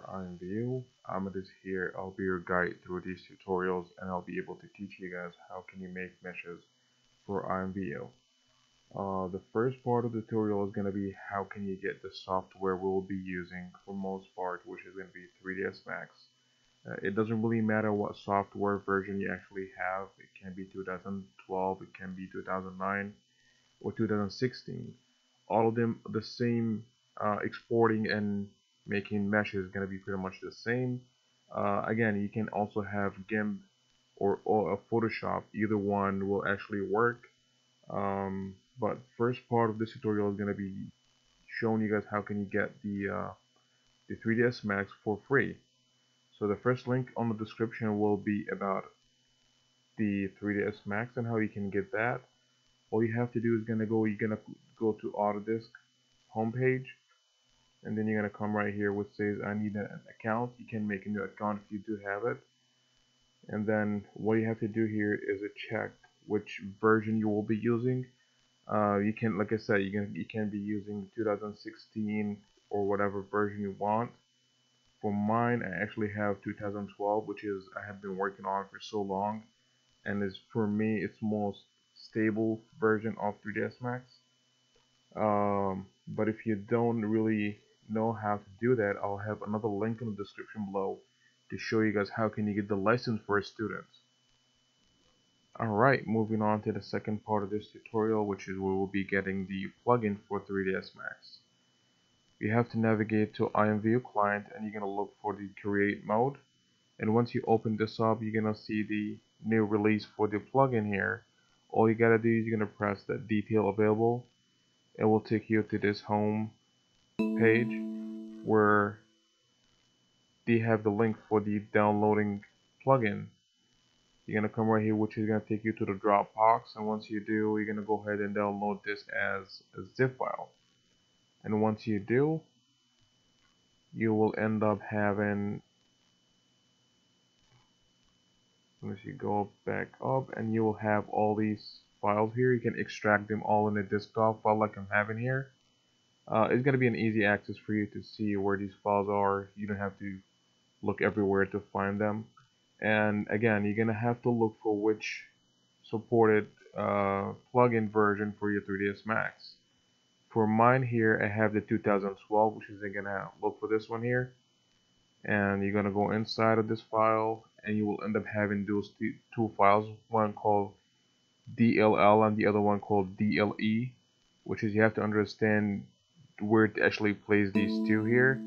IMVU. I'm this here. I'll be your guide through these tutorials and I'll be able to teach you guys how can you make meshes for IMVU. The first part of the tutorial is going to be how can you get the software we'll be using for most part, which is going to be 3ds Max. It doesn't really matter what software version you actually have. It can be 2012, it can be 2009 or 2016. All of them the same. Exporting and making mesh is going to be pretty much the same. Again, you can also have GIMP or a Photoshop. Either one will actually work. But first part of this tutorial is going to be showing you guys how can you get the 3ds Max for free. So the first link on the description will be about the 3ds Max and how you can get that. All you have to do is you're gonna go to Autodesk homepage, and then you're gonna come right here which says I need an account. You can make a new account if you do have it, and then what you have to do here is check which version you will be using. You can, like I said, you can be using 2016 or whatever version you want. For mine, I actually have 2012, which is I have been working on for so long, and is for me it's most stable version of 3ds Max. But if you don't really know how to do that, I'll have another link in the description below to show you guys how can you get the license for students. Alright, moving on to the second part of this tutorial, which is where we'll be getting the plugin for 3ds Max. You have to navigate to IMVU client and you're going to look for the create mode, and once you open this up you're going to see the new release for the plugin here. All you gotta do is you're going to press that detail available. It will take you to this home page where they have the link for the downloading plugin. You're going to come right here, which is going to take you to the Dropbox, and once you do, you're going to go ahead and download this as a zip file. And once you do, you will end up having, once you go back up, and you will have all these files here. You can extract them all in a desktop file like I'm having here. It's going to be an easy access for you to see where these files are. You don't have to look everywhere to find them. And again, you're going to have to look for which supported plugin version for your 3ds Max. For mine here, I have the 2012, which is going to look for this one here. And you're going to go inside of this file, and you will end up having those two files, one called DLL and the other one called DLE, which is you have to understand where to actually place these two here.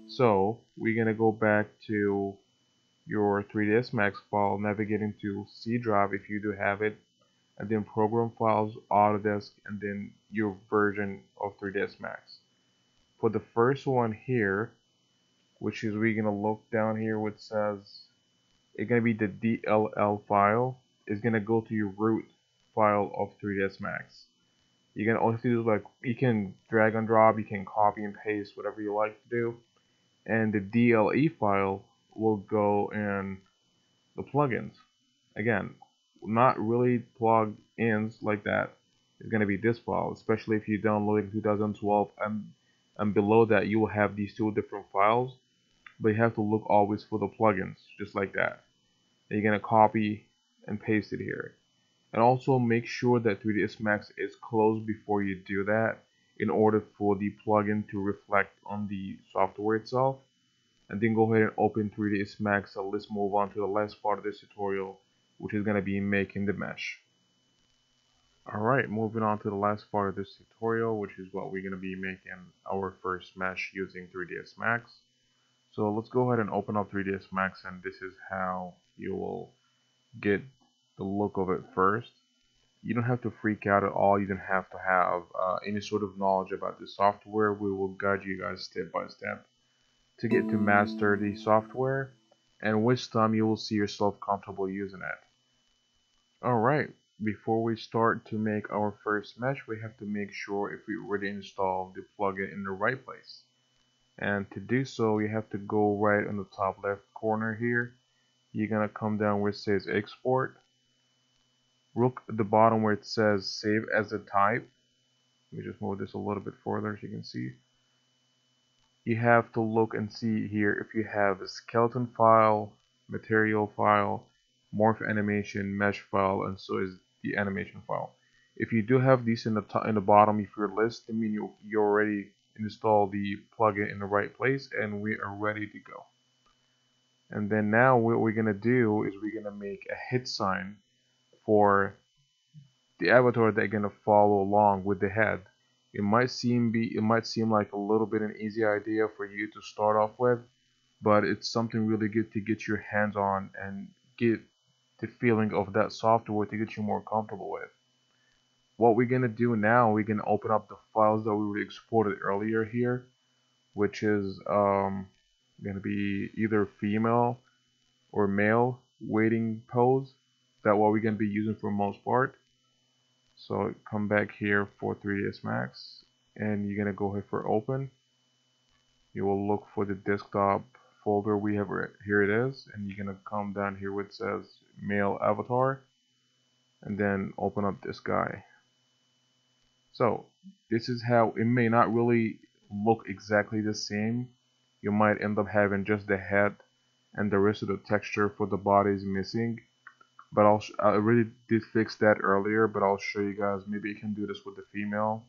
So we're going to go back to your 3ds Max file, navigating to C drive if you do have it, and then program files, Autodesk, and then your version of 3ds Max. For the first one here, which is we're gonna look down here which says it's gonna be the DLL file, is gonna go to your root file of 3ds Max. You're gonna also do, like, you can drag and drop, you can copy and paste, whatever you like to do, and the DLE file will go in the plugins. Again, not really plug-ins like that. It's going to be this file, especially if you download in 2012, and below that you will have these two different files, but you have to look always for the plugins, just like that. And you're going to copy and paste it here. And also make sure that 3ds Max is closed before you do that, in order for the plugin to reflect on the software itself. And then go ahead and open 3ds Max. So let's move on to the last part of this tutorial, which is going to be making the mesh. Alright, moving on to the last part of this tutorial, which is what we're going to be making our first mesh using 3ds Max. So let's go ahead and open up 3ds Max, and this is how you will get the look of it first. You don't have to freak out at all. You don't have to have any sort of knowledge about the software. We will guide you guys step by step to get to master the software, and with time you will see yourself comfortable using it. Alright, before we start to make our first mesh, we have to make sure if we already installed the plugin in the right place. And to do so, you have to go right on the top left corner here. You're gonna come down where it says export. Look at the bottom where it says save as a type. Let me just move this a little bit further so you can see. you have to look and see here if you have a skeleton file, material file, morph animation, mesh file, and so is the animation file. If you do have these in the in the bottom of your list, I mean you already installed the plugin in the right place, and we are ready to go. And then now what we're gonna do is we're gonna make a hit sign for the avatar that's gonna follow along with the head. It might seem like a little bit an easy idea for you to start off with, but it's something really good to get your hands on and get the feeling of that software to get you more comfortable with. What we're gonna do now, we're gonna open up the files that we exported earlier here, which is gonna be either female or male waiting pose. That's what we're gonna be using for most part. So come back here for 3ds Max, and you're gonna go ahead for open. You will look for the desktop folder we have. Here it is, and you're gonna come down here where it says male avatar, and then open up this guy. So this is how it may not really look exactly the same. You might end up having just the head and the rest of the texture for the body is missing. But I really did fix that earlier, but I'll show you guys. Maybe you can do this with the female,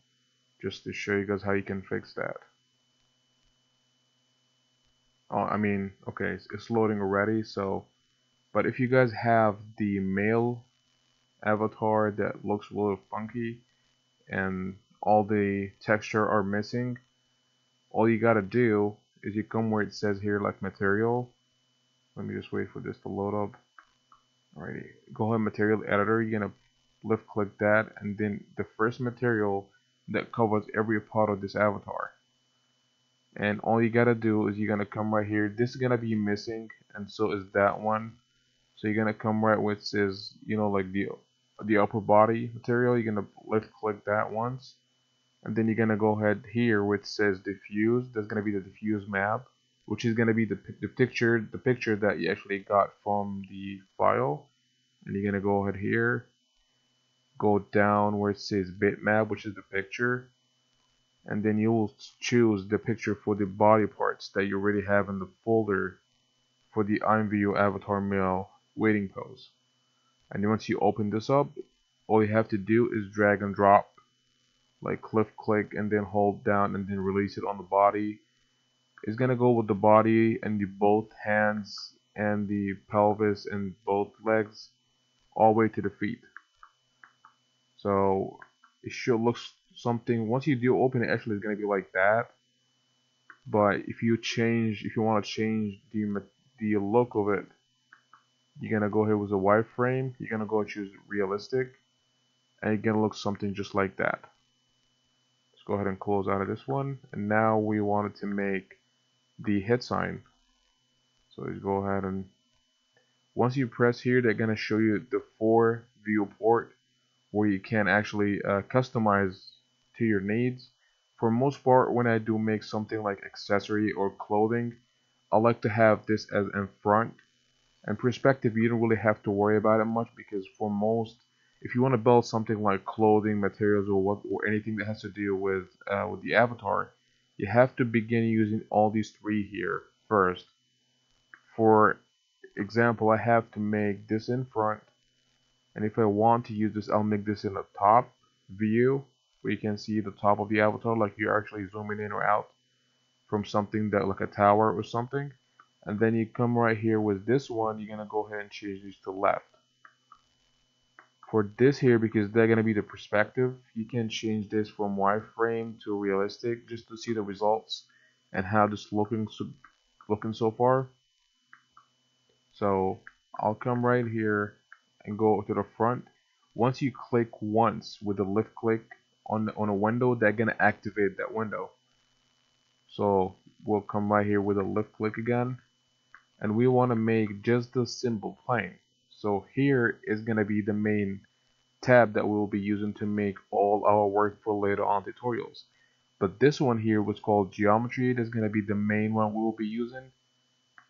just to show you guys how you can fix that. I mean, okay, it's loading already. So, but if you guys have the male avatar that looks a little funky and all the texture are missing, all you gotta do is you come where it says here like material. Let me just wait for this to load up. Alrighty, go ahead, material editor. You're gonna left click that, and then the first material that covers every part of this avatar. And all you gotta do is you're gonna come right here. This is gonna be missing, and so is that one. So you're gonna come right where it says, you know, like the upper body material. You're gonna left click that once, and then you're gonna go ahead here where it says diffuse. That's gonna be the diffuse map, which is gonna be the picture that you actually got from the file. And you're gonna go ahead here, go down where it says bitmap, which is the picture, and then you will choose the picture for the body parts that you already have in the folder for the IMVU avatar male waiting pose. And then once you open this up, all you have to do is drag and drop, like left click and then hold down and then release it on the body. It's gonna go with the body and the both hands and the pelvis and both legs all the way to the feet. So it should look something. Once you do open it, actually it's gonna be like that. But if you want to change the look of it, you're gonna go ahead with the wireframe. You're gonna go choose realistic, and you're gonna look something just like that. Let's go ahead and close out of this one. And now we wanted to make the head sign. So let's go ahead and once you press here, they're gonna show you the 4 viewport where you can actually customize to your needs. For most part, when I do make something like accessory or clothing, I like to have this as in front. And perspective, you don't really have to worry about it much, because for most, if you want to build something like clothing, materials, or anything that has to do with the avatar, you have to begin using all these 3 here first. For example, I have to make this in front, and if I want to use this, I'll make this in the top view where you can see the top of the avatar, like you're actually zooming in or out from something that like a tower or something. And then you come right here with this one, you're gonna go ahead and change these to left. For this here, because they're gonna be the perspective, you can change this from wireframe to realistic just to see the results and how this looking so far. So I'll come right here and go to the front. Once you click once with the left click on a window, they're gonna activate that window. So we'll come right here with a left click again, and we want to make just the symbol plain. So here is gonna be the main tab that we'll be using to make all our work for later on tutorials. But this one here was called geometry. That's gonna be the main one we'll be using.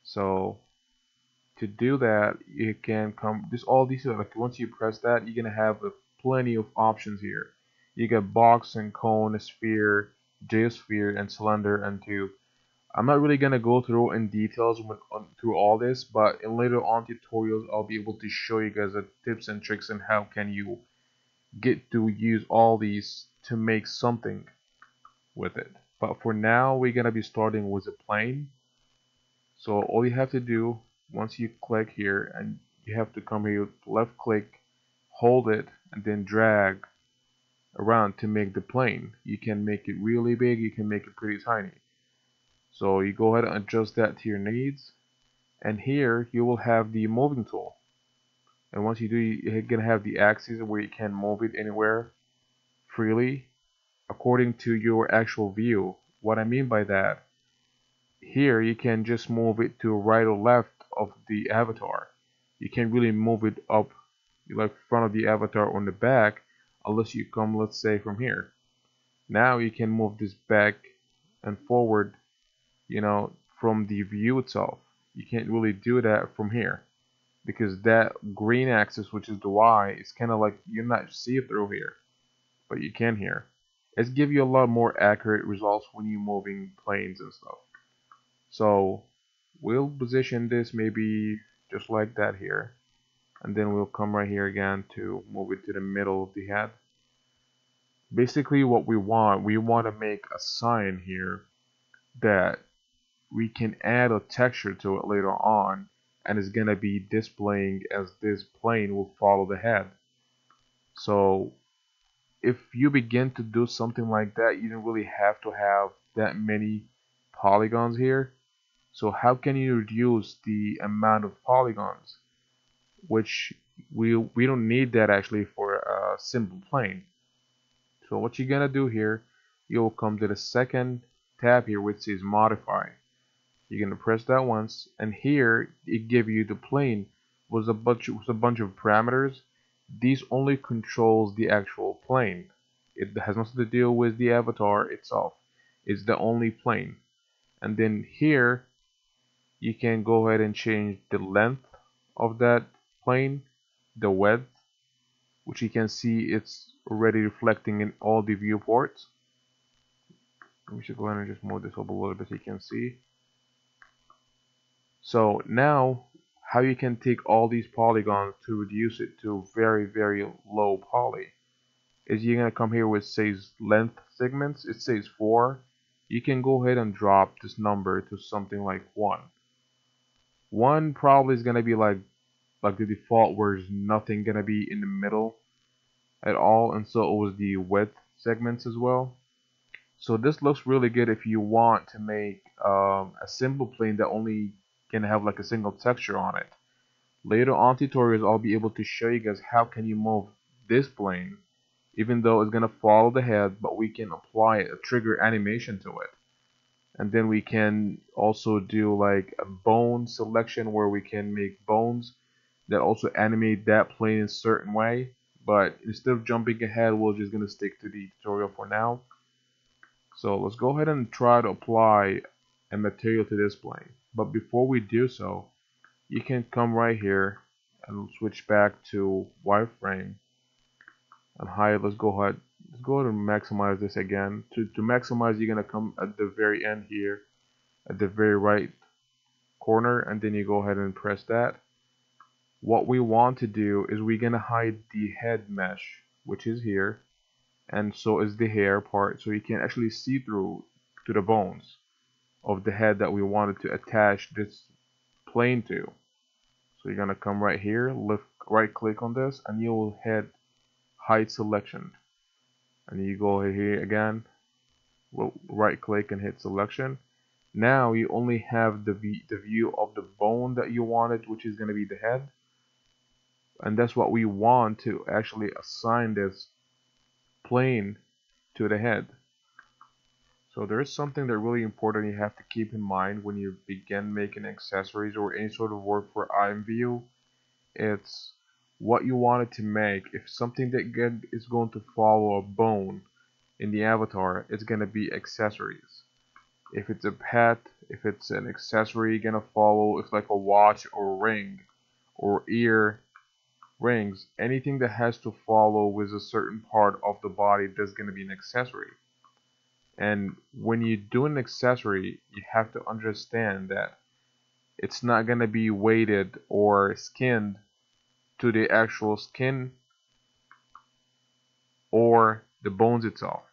So to do that, you can come all these, like once you press that, you're gonna have plenty of options here. You got box and cone, sphere, geosphere, and cylinder and tube. I'm not really gonna go through in details through all this, but in later on tutorials I'll be able to show you guys the tips and tricks and how can you get to use all these to make something with it. But for now we're gonna be starting with a plane. So all you have to do once you click here, and you have to come here, left click, hold it, and then drag around to make the plane. You can make it really big, you can make it pretty tiny. So you go ahead and adjust that to your needs, and here you will have the moving tool. And once you do, you're gonna have the axis where you can move it anywhere freely according to your actual view. What I mean by that, here you can just move it to right or left of the avatar. You can't really move it up like front of the avatar or in the back unless you come, let's say, from here. Now you can move this back and forward, from the view itself. You can't really do that from here because that green axis, which is the Y, is kind of like you're not see through here, but you can here. It's give you a lot more accurate results when you're moving planes and stuff. So we'll position this maybe just like that here, and then we'll come right here again to move it to the middle of the head. Basically what we want to make a sign here that we can add a texture to it later on, and it's gonna be displaying as this plane will follow the head. So if you begin to do something like that, you don't really have to have that many polygons here. So how can you reduce the amount of polygons, which we don't need that actually for a simple plane. So what you're gonna do here, you'll come to the second tab here which says modify. You're gonna press that once, and here it gives you the plane with a bunch of parameters. These only controls the actual plane. It has nothing to do with the avatar itself. It's the only plane. And then here you can go ahead and change the length of that plane, the width, which you can see it's already reflecting in all the viewports. We should go ahead and just move this up a little bit so you can see. So now how you can take all these polygons to reduce it to very, very low poly is you're gonna come here where it says length segments. It says 4. You can go ahead and drop this number to something like 1. 1 probably is gonna be like the default, where there's nothing gonna be in the middle at all, and so it was the width segments as well. So this looks really good if you want to make a simple plane that only can have like a single texture on it. Later on tutorials I'll be able to show you guys how can you move this plane, even though it's gonna follow the head, but we can apply a trigger animation to it. And then we can also do like a bone selection where we can make bones that also animate that plane in a certain way. But instead of jumping ahead, we're just gonna stick to the tutorial for now. So let's go ahead and try to apply a material to this plane. But before we do so, you can come right here and switch back to wireframe and hide. Let's go ahead and maximize this again. To maximize, you're gonna come at the very end here, at the very right corner, and then you go ahead and press that. What we want to do is we're gonna hide the head mesh, which is here, and so is the hair part, so you can actually see through to the bones of the head that we wanted to attach this plane to. So you're gonna come right here, right click on this, and you will hit hide selection, and you go here again, right click and hit selection. Now you only have the view of the bone that you wanted, which is gonna be the head, and that's what we want to actually assign this plane to the head. So there is something that really important you have to keep in mind when you begin making accessories or any sort of work for IMVU. It's what you want it to make. If something that is going to follow a bone in the avatar, it's going to be accessories. If it's a pet, if it's an accessory gonna follow, if like a watch or a ring or ear rings, anything that has to follow with a certain part of the body, that's gonna be an accessory. And when you do an accessory, you have to understand that it's not gonna be weighted or skinned to the actual skin or the bones itself.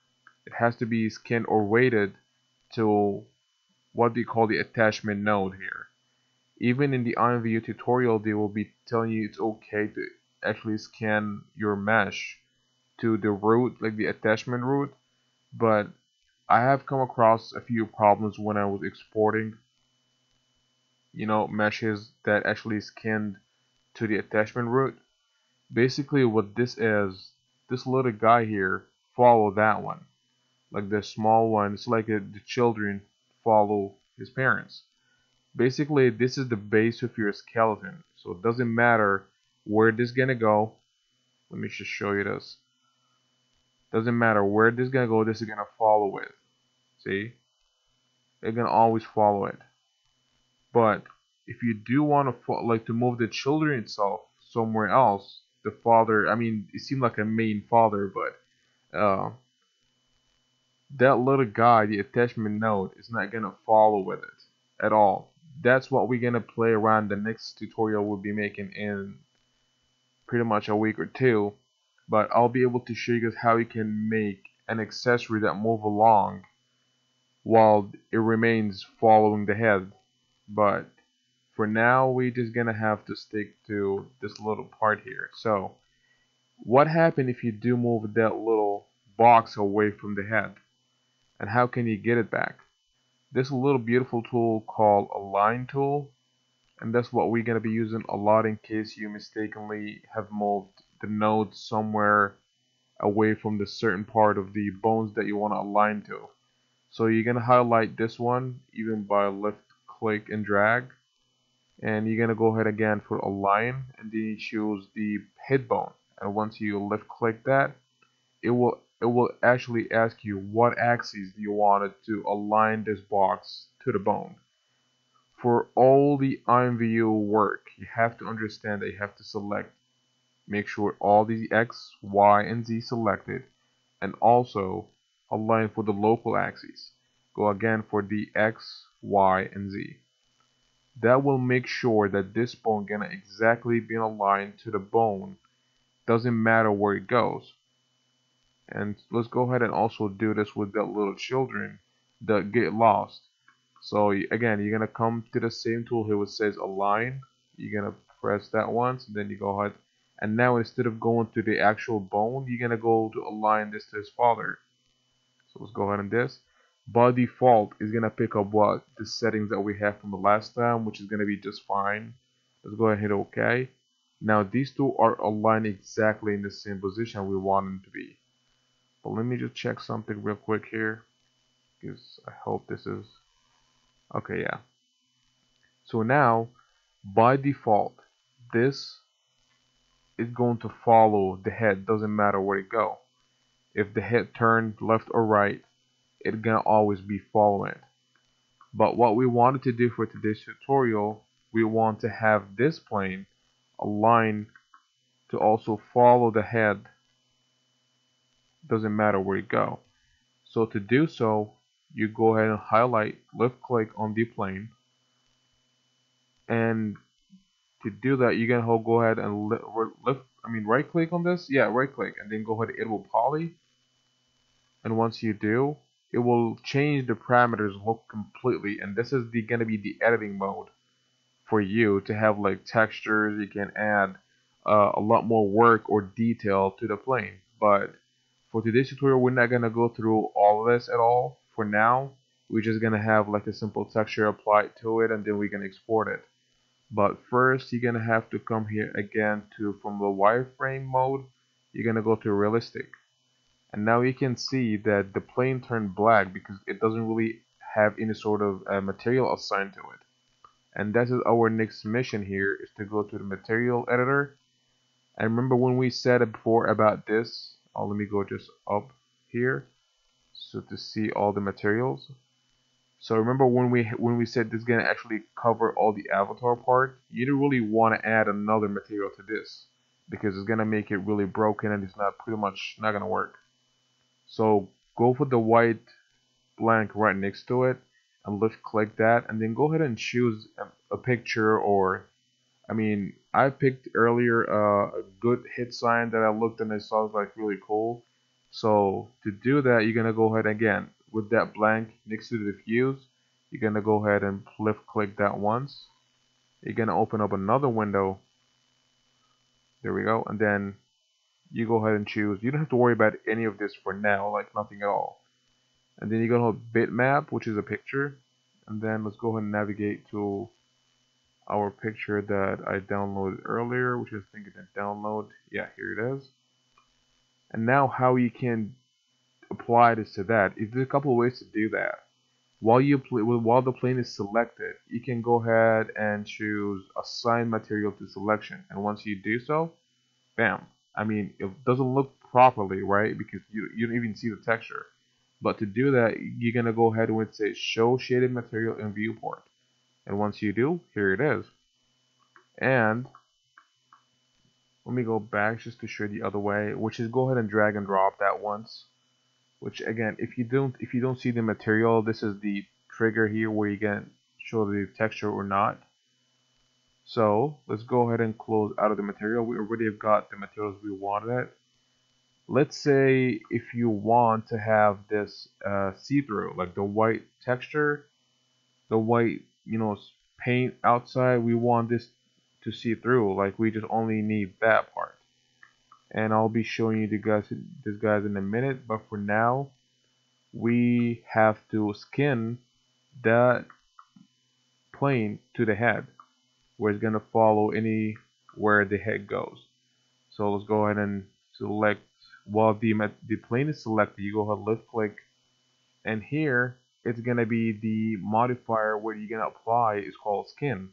It has to be skinned or weighted to what they call the attachment node here. Even in the IMVU tutorial, they will be telling you it's okay to actually scan your mesh to the root, like the attachment root, but I have come across a few problems when I was exporting, meshes that actually skinned to the attachment root. Basically, what this is, this little guy here follow that one. Like the small one, it's like the children follow his parents. Basically, this is the base of your skeleton. So it doesn't matter where this is gonna go. Let me just show you this. Doesn't matter where this is gonna go, this is gonna follow it. See? It's gonna always follow it. But if you do want to like to move the children itself somewhere else, the father, I mean, it seemed like a main father, but that little guy, the attachment node, is not gonna follow with it at all. That's what we're gonna play around. The next tutorial we'll be making in pretty much a week or two, but I'll be able to show you guys how you can make an accessory that move along while it remains following the head. But for now, we're just gonna have to stick to this little part here. So what happens if you do move that little box away from the head, and how can you get it back? This little beautiful tool called Align tool, and that's what we're gonna be using a lot in case you mistakenly have moved the node somewhere away from the certain part of the bones that you want to align to. So you're gonna highlight this one even by left click and drag, and you're gonna go ahead again for align, and then you choose the head bone. And once you left click that, it will actually ask you what axis you wanted to align this box to the bone. For all the IMVU work, you have to understand that you have to make sure all the X, Y, and Z selected, and also align for the local axes. Go again for the X, Y, and Z. That will make sure that this bone gonna exactly be aligned to the bone. Doesn't matter where it goes. And let's go ahead and also do this with the little children that get lost. So again, you're gonna come to the same tool here which says align. You're gonna press that once, and then you go ahead. And now instead of going to the actual bone, you're gonna go to align this to his father. So let's go ahead and this. By default, is gonna pick up what the settings that we have from the last time, which is gonna be just fine. Let's go ahead and hit OK. Now these two are aligned exactly in the same position we want them to be. But let me just check something real quick here, because I hope this is okay. Yeah. So now, by default, this is going to follow the head. Doesn't matter where it go. If the head turned left or right, it's gonna always be following. But what we wanted to do for today's tutorial, we want to have this plane aligned to also follow the head. Doesn't matter where you go. So to do so, you go ahead and highlight, left click on the plane, and to do that, you're gonna go ahead and right click on this. Yeah, right click, and then go ahead and edit poly. And once you do, it will change the parameters look completely. And this is gonna be the editing mode for you to have like textures. You can add a lot more work or detail to the plane. But for today's tutorial, we're not gonna go through all of this at all. For now, we're just gonna have like a simple texture applied to it, and then we can export it. But first, you're gonna have to come here again to from the wireframe mode. You're gonna go to realistic, and now you can see that the plane turned black because it doesn't really have any sort of material assigned to it. And that is our next mission here, is to go to the material editor. And remember when we said it before about this, let me go just up here so to see all the materials. So remember when we said this is gonna actually cover all the avatar part, you don't really want to add another material to this because it's gonna make it really broken and it's not pretty much not gonna work. So go for the white blank right next to it and left click that, and then go ahead and choose a picture, or I mean, I picked earlier a good hit sign that I looked and I saw was like really cool. So to do that, you're gonna go ahead again with that blank next to the diffuse. You're gonna go ahead and left click that once. You're gonna open up another window. There we go, and then you go ahead and choose. You don't have to worry about any of this for now, like nothing at all. And then you go to bitmap, which is a picture, and then let's go ahead and navigate to our picture that I downloaded earlier, which is thinking to download. Yeah, here it is. And now how you can apply this to that is there's a couple of ways to do that. While the plane is selected, you can go ahead and choose assign material to selection, and once you do so, bam. I mean, it doesn't look properly, right? Because you don't even see the texture. But to do that, you're gonna go ahead and say show shaded material in viewport. And once you do, here it is. And let me go back just to show you the other way, which is go ahead and drag and drop that once. Which again, if you don't see the material, this is the trigger here where you can show the texture or not. So let's go ahead and close out of the material. We already have got the materials we wanted. Let's say if you want to have this see-through, like the white texture, the white, paint outside, we want this to see through. Like we just only need that part. And I'll be showing you this guys in a minute. But for now, we have to skin that plane to the head, where it's gonna follow anywhere the head goes. So let's go ahead and select. While the plane is selected, you go ahead, left click, and here it's gonna be the modifier where you're gonna apply is called skin.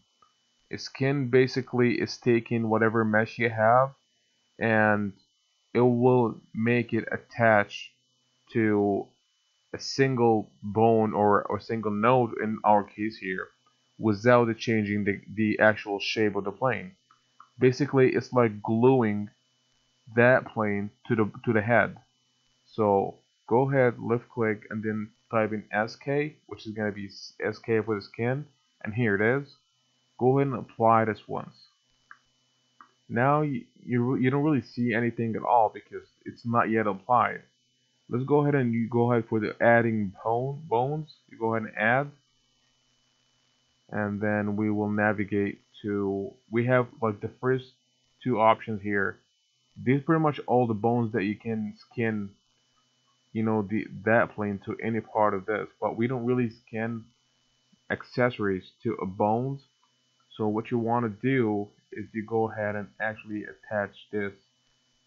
A skin basically is taking whatever mesh you have, and it will make it attach to a single bone or a single node in our case here, without it changing the actual shape of the plane. Basically, it's like gluing that plane to the head. So go ahead, left click, and then type in SK, which is going to be SK for the skin, and here it is. Go ahead and apply this once. Now you don't really see anything at all because it's not yet applied. Let's go ahead and you go ahead for the adding bones. You go ahead and add, and then we will navigate to. We have like the first two options here. These pretty much all the bones that you can skin, that plane to any part of this, but we don't really skin accessories to a bones. So what you want to do is you go ahead and actually attach this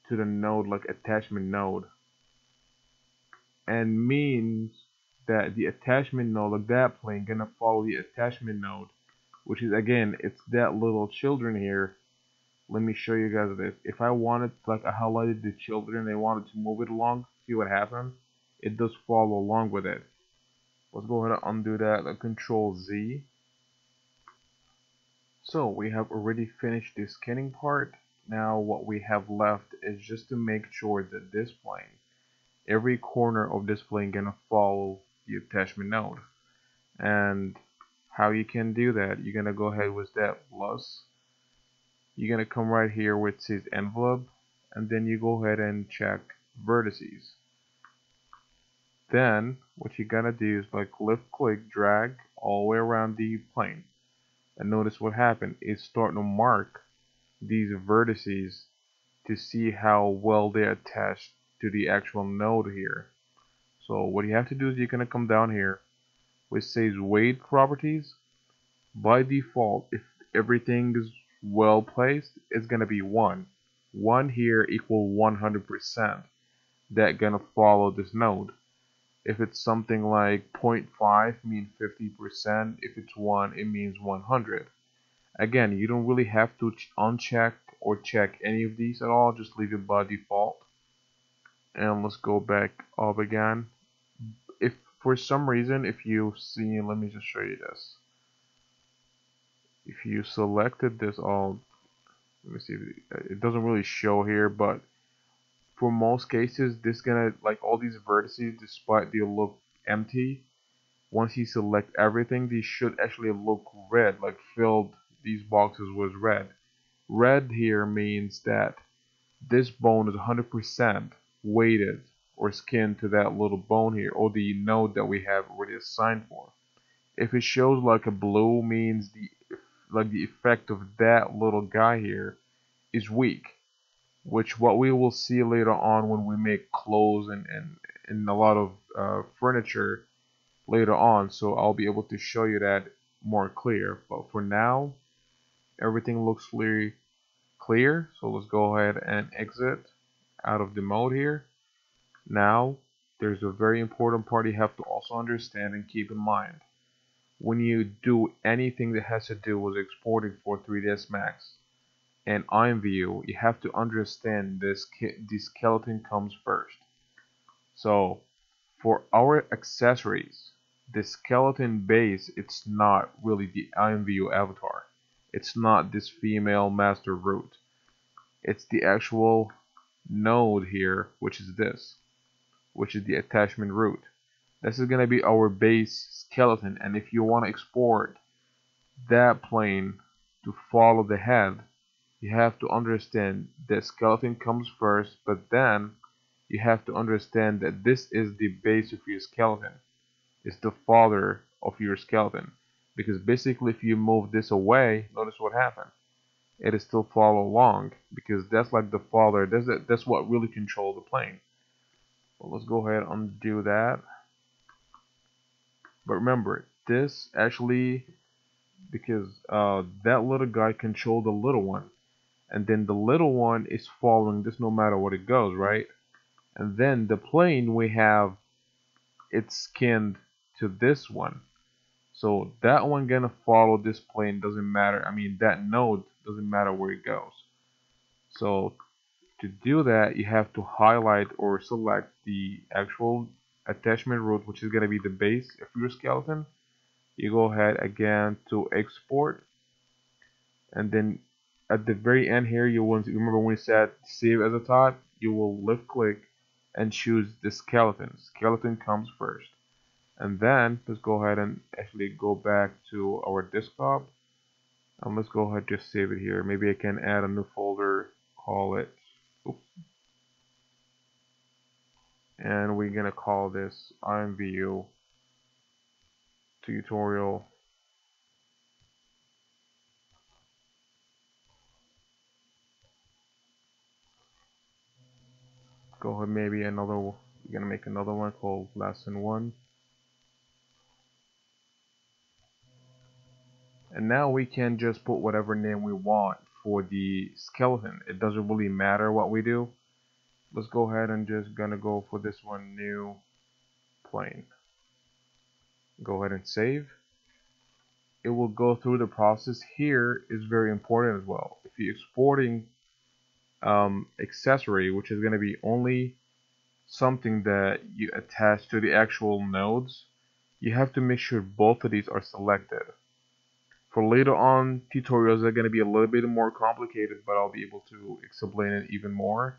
to the node, like attachment node, and means that the attachment node, like that plane, gonna follow the attachment node, which is again, it's that little children here. Let me show you guys this. If I wanted, like I highlighted the children, they wanted to move it along, see what happens. It does follow along with it. Let's go ahead and undo that, like Control Z. So we have already finished the scanning part. Now what we have left is just to make sure that this plane, every corner of this plane gonna follow the attachment node. And how you can do that, you're gonna go ahead with that plus. You're gonna come right here where it says envelope, and then you go ahead and check vertices. Then what you're gonna do is like left click, drag all the way around the plane, and notice what happened. It's starting to mark these vertices to see how well they're attached to the actual node here. So what you have to do is you're gonna come down here which says weight properties. By default, if everything is well placed, it's gonna be 1. 1 here equal 100%. That gonna follow this node. If it's something like 0.5, mean 50%. If it's 1, it means 100. Again, you don't really have to uncheck or check any of these at all. Just leave it by default. And let's go back up again. If for some reason, if you see, let me just show you this. If you selected this all, let me see, it doesn't really show here, but for most cases, this gonna, like all these vertices, despite they look empty, Once you select everything, these should actually look red, like filled these boxes with red. Red here means that this bone is 100% weighted or skinned to that little bone here, or the node that we have already assigned for. If it shows like a blue, means the effect of that little guy here is weak, which what we will see later on when we make clothes and a lot of furniture later on. So I'll be able to show you that more clear. But for now, everything looks clear. So let's go ahead and exit out of the mode here. Now, there's a very important part you have to also understand and keep in mind. When you do anything that has to do with exporting for 3ds Max and IMVU, you have to understand this the skeleton comes first. So for our accessories, the skeleton base, it's not really the IMVU avatar. It's not this female master root. It's the actual node here, which is this, which is the attachment root. This is going to be our base skeleton, and if you want to export that plane to follow the head, you have to understand that skeleton comes first, but then you have to understand that this is the base of your skeleton. It's the father of your skeleton. Because basically if you move this away, notice what happened. It is still follow along, because that's like the father, that's what really controls the plane. Well, let's go ahead and undo that. But remember, this actually, because that little guy controlled the little one, and then the little one is following this no matter what it goes, right? And then the plane we have, it's skinned to this one, so that one gonna follow this plane, doesn't matter. I mean, that node doesn't matter where it goes. So to do that, you have to highlight or select the actual attachment root, which is gonna be the base of your skeleton. You go ahead again to export, and then at the very end here, you want to remember when we said save as a type, you will left click and choose the skeleton. Skeleton comes first, and then let's go ahead and actually go back to our desktop, and let's go ahead and just save it here. Maybe I can add a new folder, call it, oops, and we're gonna call this IMVU tutorial. Go ahead, maybe another, we're gonna make another one called lesson 1. And now we can just put whatever name we want for the skeleton. It doesn't really matter what we do. Let's go ahead and just gonna go for this one, new plane. Go ahead and save. It will go through the process. Here is very important as well. If you're exporting accessory, which is going to be only something that you attach to the actual nodes, you have to make sure both of these are selected. For later on tutorials, they're going to be a little bit more complicated, but I'll be able to explain it even more.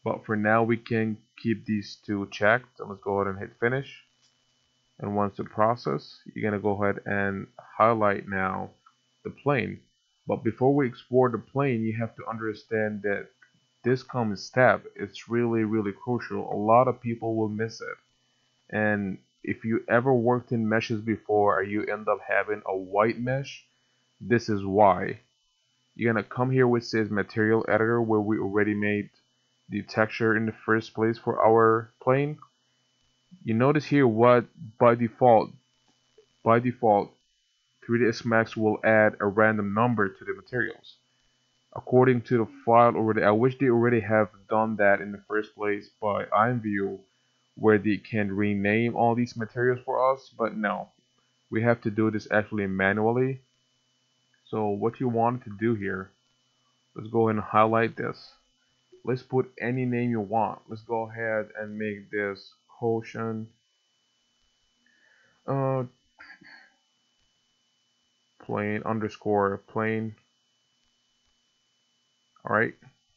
But for now, we can keep these two checked. So let's go ahead and hit finish. And once the process, you're going to go ahead and highlight now the plane. But before we export the plane, you have to understand that this common step is really crucial. A lot of people will miss it. And if you ever worked in meshes before and you end up having a white mesh, this is why. You're going to come here where it says material editor, where we already made the texture in the first place for our plane. You notice here what by default 3ds Max will add a random number to the materials according to the file already. I wish they already have done that in the first place by IMVU, where they can rename all these materials for us, but no, we have to do this actually manually. So what you want to do here, let's go ahead and highlight this. Let's put any name you want. Let's go ahead and make this quotient plane underscore plane. Alright,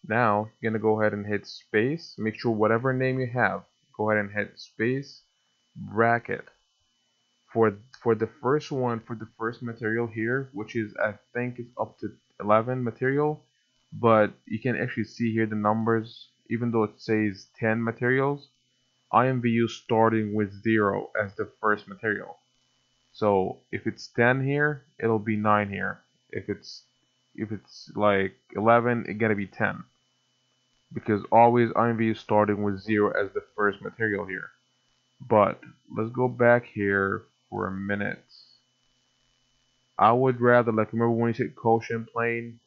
now you're gonna go ahead and hit space. Make sure whatever name you have, go ahead and hit space, bracket, for the first one, for the first material here, which is I think it's up to 11 material, but you can actually see here the numbers, even though it says 10 materials, IMVU starting with 0 as the first material. So if it's 10 here, it'll be 9 here. If it's like 11, it's gonna be 10, because always IMVU starting with 0 as the first material here. But let's go back here for a minute. I would rather, like, remember when you said quotient plane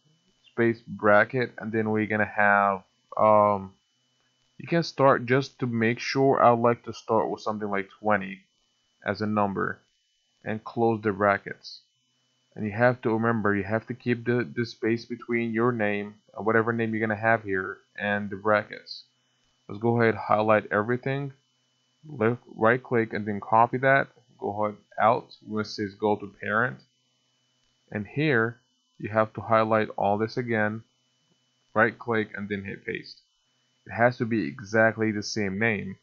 space bracket, and then we're gonna have you can start, just to make sure, I would like to start with something like 20 as a number and close the brackets. And you have to remember, you have to keep the space between your name, whatever name you're gonna have here, and the brackets. Let's go ahead, highlight everything, left right click, and then copy that. Go ahead out where it says go to parent, and here you have to highlight all this again, right click, and then hit paste. It has to be exactly the same name.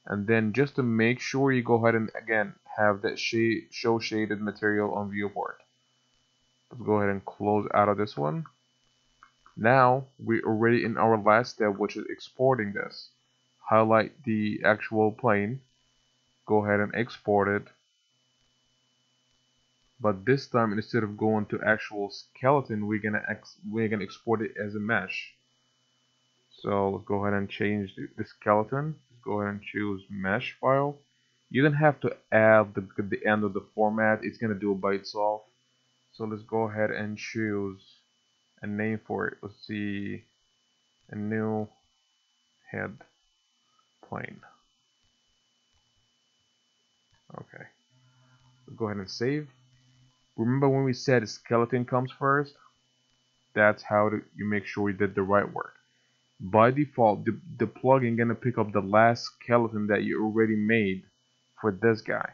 And then just to make sure, you go ahead and again have that show shaded material on viewport. Let's go ahead and close out of this one. Now we're already in our last step, which is exporting this. Highlight the actual plane, go ahead and export it. But this time, instead of going to actual skeleton, we're gonna export it as a mesh. So let's go ahead and change the skeleton. Let's go ahead and choose mesh file. You don't have to add the end of the format, it's gonna do it by itself. So let's go ahead and choose a name for it. Let's see, a new head plane. Okay, let's go ahead and save. Remember when we said skeleton comes first? That's how you make sure you did the right work. By default, the plugin gonna pick up the last skeleton that you already made for this guy,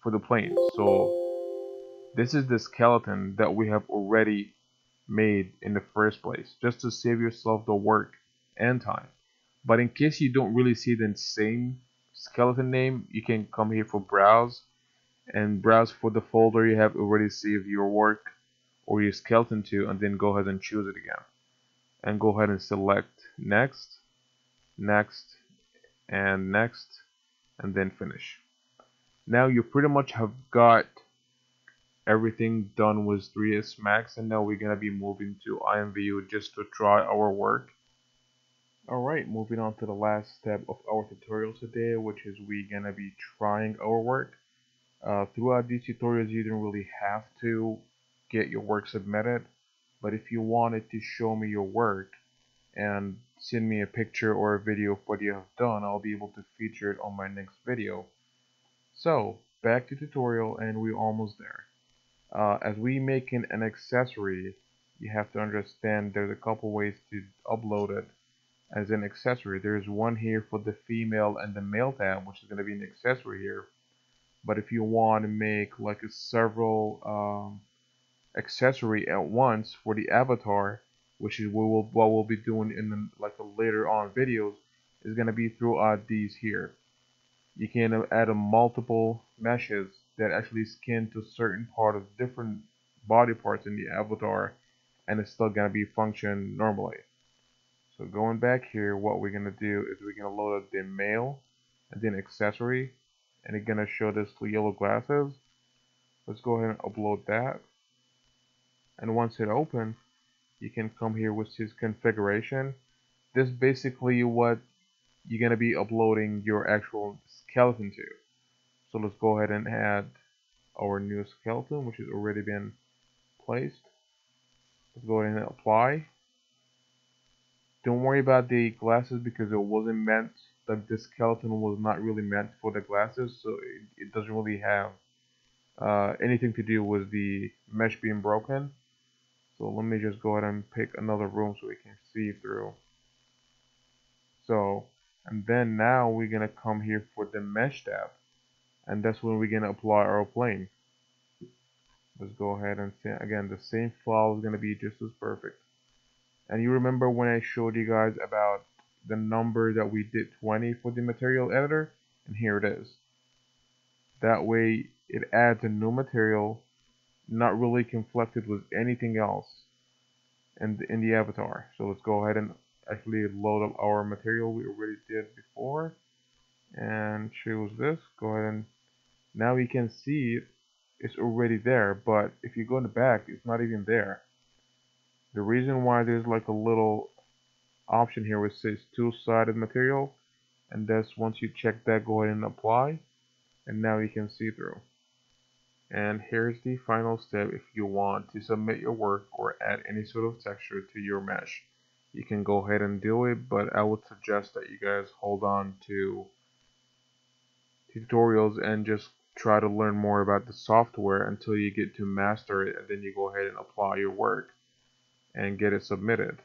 for the plane. So this is the skeleton that we have already made in the first place, just to save yourself the work and time. But in case you don't really see the same skeleton name, you can come here for browse and browse for the folder you have already saved your work or your skeleton to, and then go ahead and choose it again. And go ahead and select next, next, and next, and then finish. Now you pretty much have got everything done with 3ds Max, and now we're gonna be moving to IMVU just to try our work. Alright, moving on to the last step of our tutorial today, which is we're gonna be trying our work. Throughout these tutorials, you don't really have to get your work submitted, but if you wanted to show me your work and send me a picture or a video of what you have done, I'll be able to feature it on my next video. So back to tutorial, and we're almost there. As we make an accessory, you have to understand there's a couple ways to upload it as an accessory. There's one here for the female and the male tab, which is going to be an accessory here. But if you want to make like a several accessory at once for the avatar, which is what we'll be doing in the later on videos, is going to be throughout these here. You can add multiple meshes that actually skin to certain part of different body parts in the avatar, and it's still going to be function normally. So going back here, what we're going to do is we're going to load up the male and then accessory, and it's going to show this yellow glasses. Let's go ahead and upload that. And once it opens, you can come here with this configuration. This is basically what you're going to be uploading your actual skeleton to. So let's go ahead and add our new skeleton, which has already been placed. Let's go ahead and apply. Don't worry about the glasses because it wasn't meant, that the skeleton was not really meant for the glasses, so it doesn't really have anything to do with the mesh being broken. So let me just go ahead and pick another room so we can see through. So, and then now we're gonna come here for the mesh tab, and that's when we're gonna apply our plane. Let's go ahead and see again, the same file is gonna be just as perfect. And you remember when I showed you guys about the number that we did 20 for the material editor, and here it is. That way it adds a new material, not really conflicted with anything else in the avatar. So let's go ahead and actually load up our material we already did before and choose this. Go ahead and now we can see it's already there, but if you go in the back, it's not even there. The reason why there's like a little option here which says two-sided material, and that's once you check that, go ahead and apply, and now you can see through. And here's the final step. If you want to submit your work or add any sort of texture to your mesh, you can go ahead and do it, but I would suggest that you guys hold on to tutorials and just try to learn more about the software until you get to master it, and then you go ahead and apply your work and get it submitted.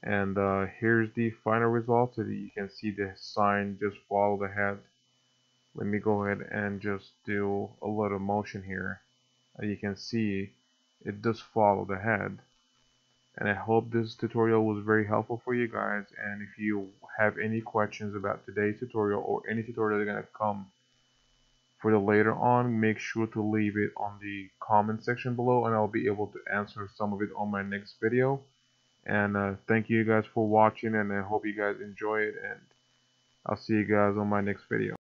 And here's the final result, so that you can see the sign just follow the head. Let me go ahead and just do a little motion here. You can see it does follow the head. And I hope this tutorial was very helpful for you guys. And if you have any questions about today's tutorial or any tutorial that's going to come for the later on, make sure to leave it on the comment section below, and I'll be able to answer some of it on my next video. And thank you guys for watching, and I hope you guys enjoy it, and I'll see you guys on my next video.